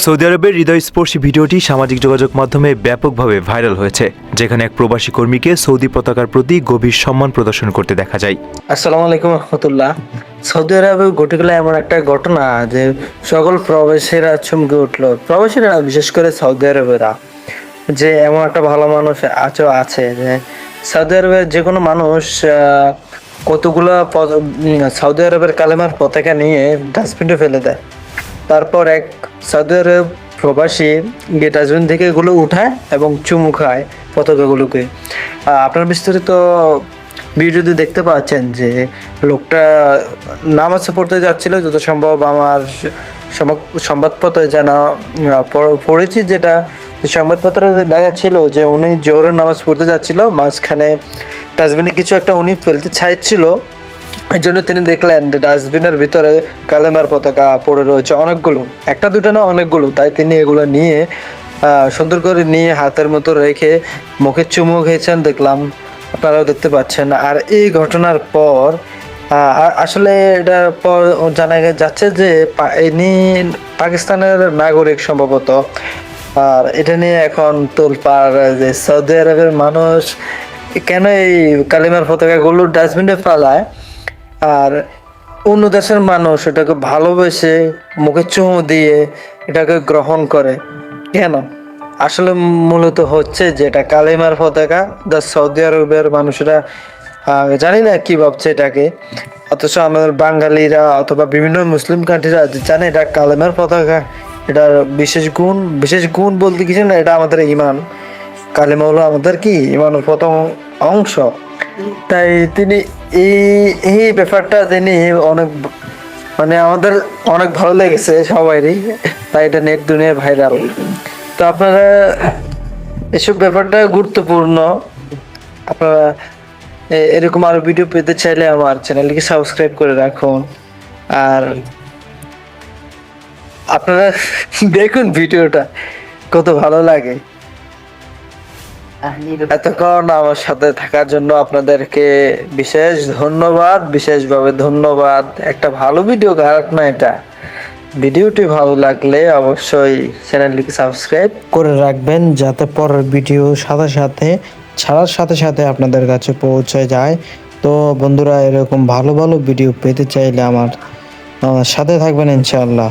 Saudi আরবের হৃদয়স্পর্শী ভিডিওটি সামাজিক যোগাযোগ মাধ্যমে ব্যাপকভাবে ভাইরাল হয়েছে, যেখানে এক প্রবাসী কর্মীকে সৌদি পতাকার প্রতি গভীর সম্মান প্রদর্শন করতে দেখা যায়। আসসালামু আলাইকুম রহমতুল্লাহ। সৌদি আরবে ঘটে গেল এমন একটা ঘটনা যে সকল প্রবাসীরা চমকে উঠলো। প্রবাসীরা বিশেষ করে সৌদি আরবেরা, যে এমন একটা ভালো মানুষ আছে যে সৌদি আরবের যে কোনো মানুষ কতগুলো সৌদি আরবের কালেমার পতাকা নিয়ে ডাস্টবিনে ফেলে দেয়। তারপর এক সৌদি আরব প্রবাসী গিয়ে ডাস্টবিন থেকে এগুলো উঠায় এবং চুমু খায় পতাকাগুলোকে। আপনার বিস্তারিত ভিডিওতে দেখতে পাচ্ছেন যে লোকটা নামাজ পড়তে যাচ্ছিল, যত সম্ভব আমার সংবাদপত্রে জানা পড়েছি, যেটা সংবাদপত্রে দেখা ছিল যে উনি জোহরের নামাজ পড়তে যাচ্ছিল, মাঝখানে ডাস্টবিনে কিছু একটা উনি ফেলতে চাইছিল। এই জন্য তিনি দেখলেন যে ডাস্টবিনের ভিতরে কালেমার পতাকা পড়ে রয়েছে অনেকগুলো, একটা দুটো না অনেকগুলো। তাই তিনি এগুলো নিয়ে সুন্দর করে নিয়ে হাতের মতো রেখে মুখে চুমু খেয়েছেন, দেখলাম, আপনারাও দেখতে পাচ্ছেন। আর এই ঘটনার পর আসলে এটার পর জানা যাচ্ছে যে ইনি পাকিস্তানের নাগরিক সম্ভবত। আর এটা নিয়ে এখন তোলপাড় যে সৌদি আরবের মানুষ কেন এই কালিমার পতাকাগুলো ডাস্টবিনে ফেলায়, আর অন্য দেশের মানুষ এটাকে ভালোবেসে মুখে চুমু দিয়ে এটাকে গ্রহণ করে কেন? আসলে মূলত হচ্ছে যে এটা কালিমার পতাকা, সৌদি আরবের মানুষরা জানি না কি ভাবছে এটাকে, অথচ আমাদের বাঙালিরা অথবা বিভিন্ন মুসলিম কান্ট্রিরা জানে এটা কালেমার পতাকা। এটার বিশেষ গুণ বলতে কিছু না, এটা আমাদের ইমান। কালেমা হলো আমাদের কি ইমানের প্রথম অংশ। তাই তিনি এই ব্যাপারটা তিনি অনেক আমাদের অনেক ভালো লেগেছে সবাইরই, তাই এটা নেট দুনিয়ায় ভাইরাল। তো আপনারা এসব ব্যাপারটা গুরুত্বপূর্ণ। আপনারা এরকম আরো ভিডিও পেতে চাইলে আমার চ্যানেলটিকে সাবস্ক্রাইব করে রাখুন। আর আপনারা দেখুন ভিডিওটা, কত ভালো লাগে। এতক্ষণ আমার সাথে থাকার জন্য আপনাদেরকে বিশেষভাবে ধন্যবাদ। একটা ভালো ভিডিও, খারাপ না এটা। ভিডিওটি ভালো লাগলে অবশ্যই চ্যানেলটিকে সাবস্ক্রাইব করে রাখবেন, যাতে পরের ভিডিও ছাড়ার সাথে সাথে আপনাদের কাছে পৌঁছে যায়। তো বন্ধুরা, এরকম ভালো ভালো ভিডিও পেতে চাইলে আমার সাথে থাকবেন ইনশাআল্লাহ।